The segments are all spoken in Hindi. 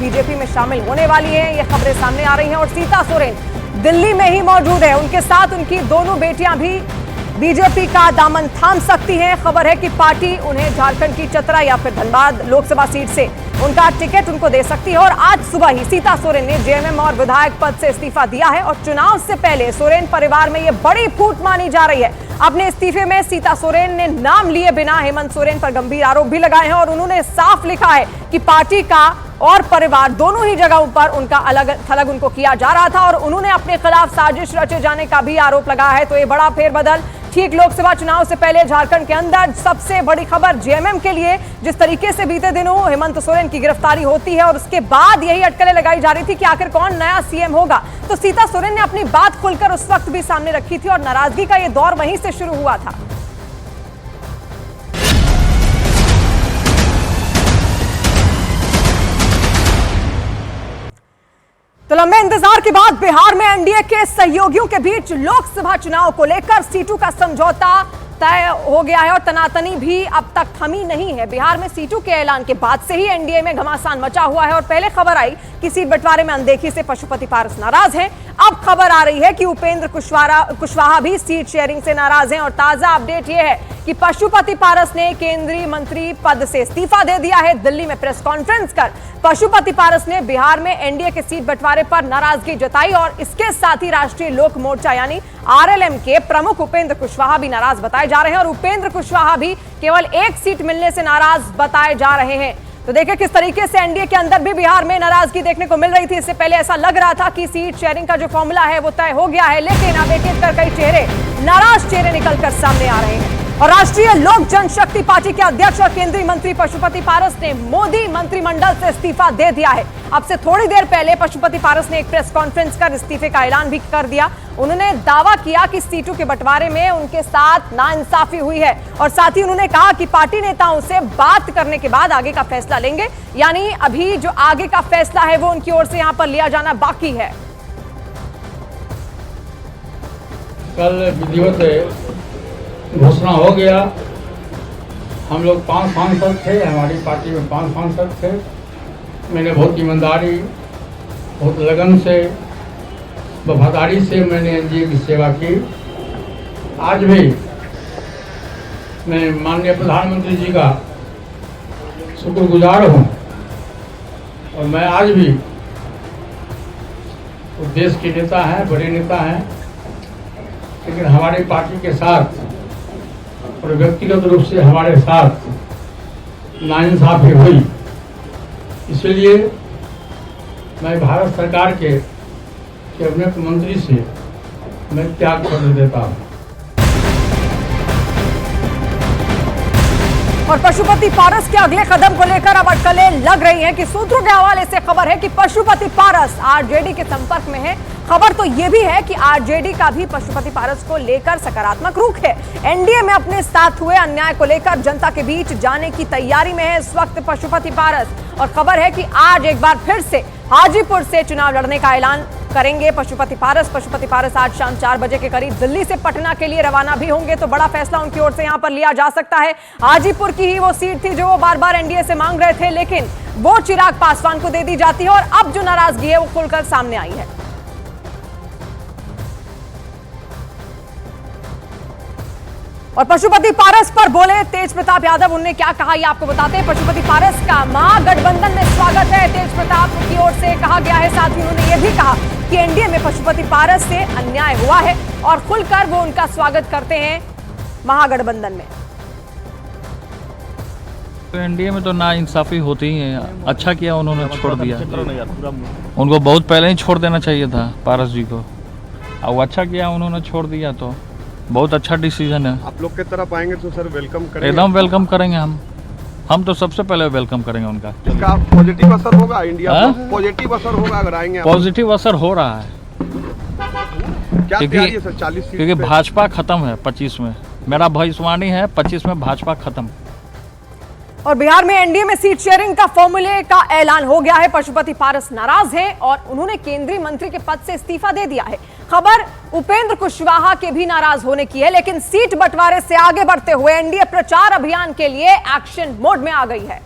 बीजेपी में शामिल होने वाली हैं, ये खबरें सामने आ रही हैं। और सीता सोरेन दिल्ली में ही मौजूद है, उनके साथ उनकी दोनों बेटियां भी बीजेपी का दामन थाम सकती हैं। खबर है कि पार्टी उन्हें झारखंड की चतरा या फिर धनबाद लोकसभा सीट से उनका टिकट उनको दे सकती है। और आज सुबह ही सीता सोरेन ने जेएमएम और विधायक पद से इस्तीफा दिया है। और चुनाव से पहले सोरेन परिवार में यह बड़ी फूट मानी जा रही है। अपने इस्तीफे में सीता सोरेन ने नाम लिए बिना हेमंत सोरेन पर गंभीर आरोप भी लगाए हैं और उन्होंने साफ लिखा है कि पार्टी का और परिवार दोनों ही जगहों पर उनका अलग थलग उनको किया जा रहा था और उन्होंने अपने खिलाफ साजिश रचे जाने का भी आरोप लगाया है। तो ये बड़ा फेरबदल ठीक लोकसभा चुनाव से पहले झारखंड के अंदर सबसे बड़ी खबर जेएमएम के लिए, जिस तरीके से बीते दिनों हेमंत सोरेन की गिरफ्तारी होती है और उसके बाद यही अटकलें लगाई जा रही थी कि आखिर कौन नया सीएम होगा, तो सीता सोरेन ने अपनी बात खुलकर उस वक्त भी सामने रखी थी और नाराजगी का यह दौर वहीं से शुरू हुआ था। तो लंबे इंतजार के बाद बिहार में एनडीए के सहयोगियों के बीच लोकसभा चुनाव को लेकर सीटों का समझौता तय हो गया है और तनातनी भी अब तक थमी नहीं है। बिहार में सीटों के ऐलान के बाद से ही एनडीए में घमासान मचा हुआ है और पहले खबर आई कि सीट बंटवारे में अनदेखी से पशुपति पारस नाराज हैं। अब खबर आ रही है कि उपेंद्र कुशवाहा भी सीट शेयरिंग से नाराज हैं और ताजा अपडेट यह है कि पशुपति पारस ने केंद्रीय मंत्री पद से इस्तीफा दे दिया है। दिल्ली में प्रेस कॉन्फ्रेंस कर पशुपति पारस ने बिहार में एनडीए के सीट बंटवारे पर नाराजगी जताई और इसके साथ ही राष्ट्रीय लोक मोर्चा यानी आरएलएम के प्रमुख उपेंद्र कुशवाहा भी नाराज बताए जा रहे हैं और उपेंद्र कुशवाहा भी केवल एक सीट मिलने से नाराज बताए जा रहे हैं। तो देखिए किस तरीके से एनडीए के अंदर भी बिहार में नाराजगी देखने को मिल रही थी। इससे पहले ऐसा लग रहा था कि सीट शेयरिंग का जो फॉर्मूला है वो तय हो गया है, लेकिन अब एक एक कर कई चेहरे नाराज चेहरे निकलकर सामने आ रहे हैं। और राष्ट्रीय लोक जनशक्ति पार्टी के अध्यक्ष और केंद्रीय मंत्री पशुपति पारस ने मोदी मंत्रिमंडल से इस्तीफा दे दिया है। अब से थोड़ी देर पहले पशुपति पारस ने एक प्रेस कॉन्फ्रेंस कर इस्तीफे का ऐलान भी कर दिया। उन्होंने दावा किया कि सीटों के बंटवारे में उनके साथ नाइंसाफी हुई है और साथ ही उन्होंने कहा कि पार्टी नेताओं से बात करने के बाद आगे का फैसला लेंगे, यानी अभी जो आगे का फैसला है वो उनकी ओर से यहां पर लिया जाना बाकी है। कल विधिवत घोषणा हो गया। हम लोग 5 सांसद थे, हमारी पार्टी में 5 सांसद थे। मैंने बहुत ईमानदारी, बहुत लगन से, वफादारी से मैंने एनडीए की सेवा की। आज भी मैं माननीय प्रधानमंत्री जी का शुक्रगुजार हूँ और मैं आज भी देश के नेता हैं, बड़े नेता हैं, लेकिन हमारी पार्टी के साथ और व्यक्तिगत रूप से हमारे साथ नाइंसाफी हुई। इसलिए मैं भारत सरकार के कैबिनेट मंत्री से मैं त्याग पत्र देता हूँ। और पशुपति पारस के अगले कदम को लेकर अब अटकलें लग रही हैं कि सूत्रों के हवाले से खबर है कि पशुपति पारस आरजेडी के संपर्क में है। खबर तो यह भी है कि आरजेडी का भी पशुपति पारस को लेकर सकारात्मक रुख है। एनडीए में अपने साथ हुए अन्याय को लेकर जनता के बीच जाने की तैयारी में है इस वक्त पशुपति पारस। और खबर है कि आज एक बार फिर से हाजीपुर से चुनाव लड़ने का ऐलान करेंगे पशुपति पारस। पशुपति पारस आज शाम 4 बजे के करीब दिल्ली से पटना के लिए रवाना भी होंगे, तो बड़ा फैसला उनकी ओर से यहां पर लिया जा सकता है। हाजीपुर की ही वो सीट थी जो वो बार बार एनडीए से मांग रहे थे, लेकिन वो चिराग पासवान को दे दी जाती है और अब जो नाराजगी है वो खुलकर सामने आई है। और पशुपति पारस पर बोले तेज प्रताप यादव, उन्होंने क्या कहा ये आपको बताते हैं। पशुपति पारस का महागठबंधन में स्वागत है, तेज प्रताप की ओर से कहा गया है। साथ ही उन्होंने ये भी कहा कि एनडीए में पशुपति पारस से अन्याय हुआ है और खुलकर वो उनका स्वागत करते हैं महागठबंधन में। तो एनडीए में तो नाइंसाफी होती ही है। अच्छा किया उन्होंने छोड़ दिया, उनको बहुत पहले ही छोड़ देना चाहिए था पारस जी को। अब अच्छा किया उन्होंने छोड़ दिया, तो बहुत अच्छा डिसीजन है। आप लोग की तरफ आएंगे तो सर वेलकम करेंगे? एकदम वेलकम करेंगे हम तो सबसे पहले वेलकम करेंगे उनका। इसका पॉजिटिव असर होगा इंडिया पर? पॉजिटिव असर होगा अगर आएंगे? पॉजिटिव असर हो रहा है। क्या तैयारी है सर 40 सीट? क्योंकि भाजपा खत्म है 25 में, मेरा भविष्यवाणी है 25 में भाजपा खत्म। और बिहार में एनडीए में सीट शेयरिंग का फॉर्मूले का ऐलान हो गया है। पशुपति पारस नाराज हैं और उन्होंने केंद्रीय मंत्री के पद से इस्तीफा दे दिया है। खबर उपेंद्र कुशवाहा के भी नाराज होने की है, लेकिन सीट बंटवारे से आगे बढ़ते हुए एनडीए प्रचार अभियान के लिए एक्शन मोड में आ गई है।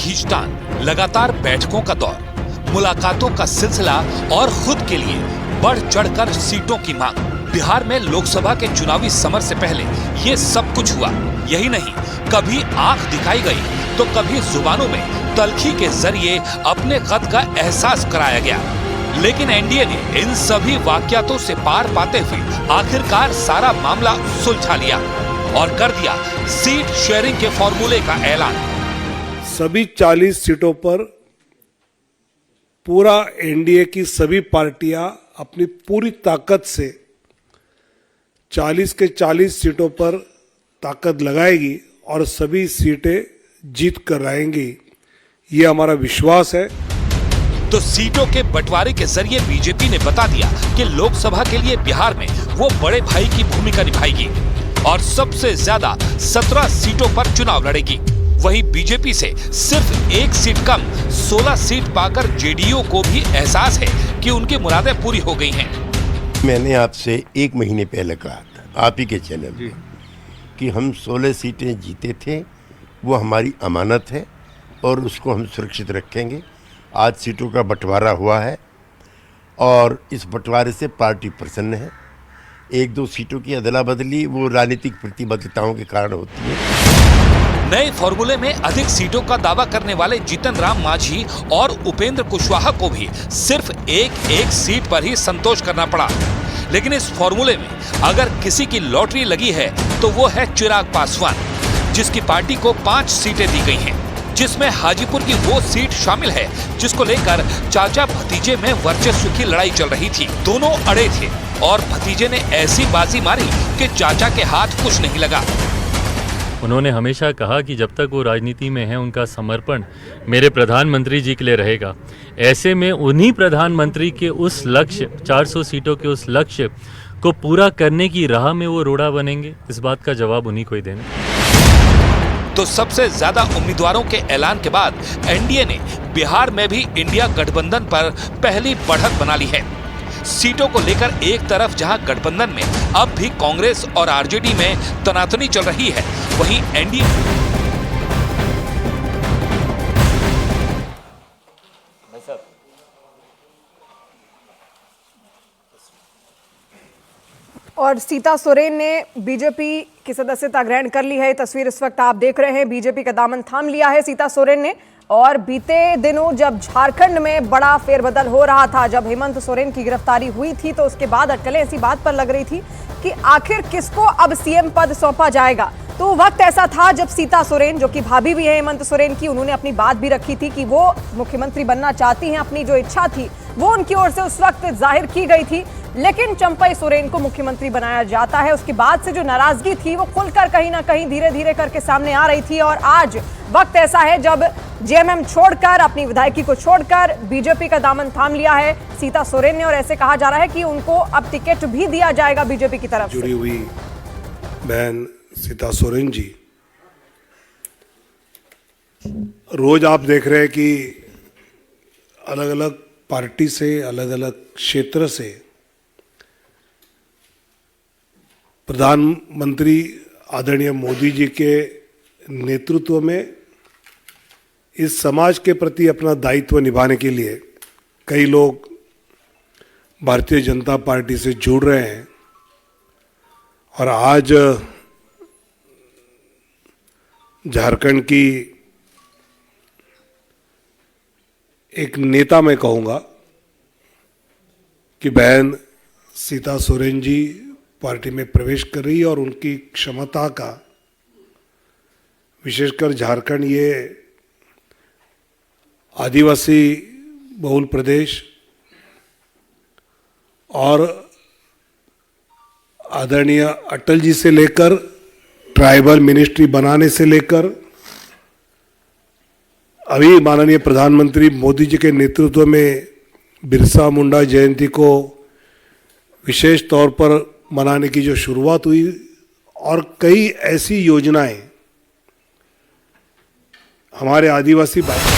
खींचतान, लगातार बैठकों का दौर, मुलाकातों का सिलसिला और खुद के लिए बढ़ चढ़कर सीटों की मांग। बिहार में लोकसभा के चुनावी समर से पहले ये सब कुछ हुआ। यही नहीं, कभी आंख दिखाई गई तो कभी जुबानों में तलखी के जरिए अपने कद का एहसास कराया गया। लेकिन एनडीए ने इन सभी वाकयातों से पार पाते हुए आखिरकार सारा मामला सुलझा लिया और कर दिया सीट शेयरिंग के फॉर्मूले का ऐलान। सभी 40 सीटों पर पूरा एनडीए की सभी पार्टियां अपनी पूरी ताकत से 40 के 40 सीटों पर ताकत लगाएगी और सभी सीटें जीत कर आएंगी, ये हमारा विश्वास है। तो सीटों के बंटवारे के जरिए बीजेपी ने बता दिया कि लोकसभा के लिए बिहार में वो बड़े भाई की भूमिका निभाएगी और सबसे ज्यादा 17 सीटों पर चुनाव लड़ेगी। वहीं बीजेपी से सिर्फ एक सीट कम 16 सीट पाकर जेडीयू को भी एहसास है कि उनकी मुरादें पूरी हो गई हैं। मैंने आपसे 1 महीने पहले कहा था आप ही के चैनल में कि हम 16 सीटें जीते थे, वो हमारी अमानत है और उसको हम सुरक्षित रखेंगे। आज सीटों का बंटवारा हुआ है और इस बंटवारे से पार्टी प्रसन्न है। 1-2 सीटों की अदला बदली वो राजनीतिक प्रतिबद्धताओं के कारण होती है। नए फॉर्मूले में अधिक सीटों का दावा करने वाले जीतन राम मांझी और उपेंद्र कुशवाहा को भी सिर्फ एक सीट पर ही संतोष करना पड़ा। लेकिन इस फॉर्मूले में अगर किसी की लॉटरी लगी है तो वो है चिराग पासवान, जिसकी पार्टी को 5 सीटें दी गई हैं, जिसमें हाजीपुर की वो सीट शामिल है जिसको लेकर चाचा भतीजे में वर्चस्व की लड़ाई चल रही थी। दोनों अड़े थे और भतीजे ने ऐसी बाजी मारी कि चाचा के हाथ कुछ नहीं लगा। उन्होंने हमेशा कहा कि जब तक वो राजनीति में हैं उनका समर्पण मेरे प्रधानमंत्री जी के लिए रहेगा। ऐसे में उन्हीं प्रधानमंत्री के उस लक्ष्य 400 सीटों के उस लक्ष्य को पूरा करने की राह में वो रोड़ा बनेंगे, इस बात का जवाब उन्हीं को ही देना। तो सबसे ज्यादा उम्मीदवारों के ऐलान के बाद एनडीए ने बिहार में भी इंडिया गठबंधन पर पहली बढ़त बना ली है। सीटों को लेकर एक तरफ जहां गठबंधन में अब भी कांग्रेस और आरजेडी में तनातनी चल रही है, वहीं एनडीए और सीता सोरेन ने बीजेपी की सदस्यता ग्रहण कर ली है। तस्वीर इस वक्त आप देख रहे हैं, बीजेपी का दामन थाम लिया है सीता सोरेन ने। और बीते दिनों जब झारखंड में बड़ा फेरबदल हो रहा था, जब हेमंत सोरेन की गिरफ्तारी हुई थी, तो उसके बाद अटकलें इसी बात पर लग रही थी कि आखिर किसको अब सीएम पद सौंपा जाएगा। तो वक्त ऐसा था जब सीता सोरेन, जो कि भाभी भी है हेमंत सोरेन की, उन्होंने अपनी बात भी रखी थी कि वो मुख्यमंत्री बनना चाहती हैं। अपनी जो इच्छा थी वो उनकी ओर से उस वक्त जाहिर की गई थी। लेकिन चंपई सोरेन को मुख्यमंत्री बनाया जाता है। उसके बाद से जो नाराजगी थी वो खुलकर कहीं ना कहीं धीरे धीरे करके सामने आ रही थी। और आज वक्त ऐसा है जब जेएमएम छोड़कर, अपनी विधायकी को छोड़कर बीजेपी का दामन थाम लिया है सीता सोरेन ने। और ऐसे कहा जा रहा है कि उनको अब टिकट भी दिया जाएगा बीजेपी की तरफ से। जुड़ी हुई बहन सीता सोरेन जी, रोज आप देख रहे हैं कि अलग अलग पार्टी से, अलग अलग क्षेत्र से प्रधानमंत्री आदरणीय मोदी जी के नेतृत्व में इस समाज के प्रति अपना दायित्व निभाने के लिए कई लोग भारतीय जनता पार्टी से जुड़ रहे हैं। और आज झारखंड की एक नेता मैं कहूँगा कि बहन सीता सोरेन जी पार्टी में प्रवेश कर रही है। और उनकी क्षमता का, विशेषकर झारखंड ये आदिवासी बहुल प्रदेश और आदरणीय अटल जी से लेकर ट्राइबल मिनिस्ट्री बनाने से लेकर अभी माननीय प्रधानमंत्री मोदी जी के नेतृत्व में बिरसा मुंडा जयंती को विशेष तौर पर मनाने की जो शुरुआत हुई, और कई ऐसी योजनाएं हमारे आदिवासी भाई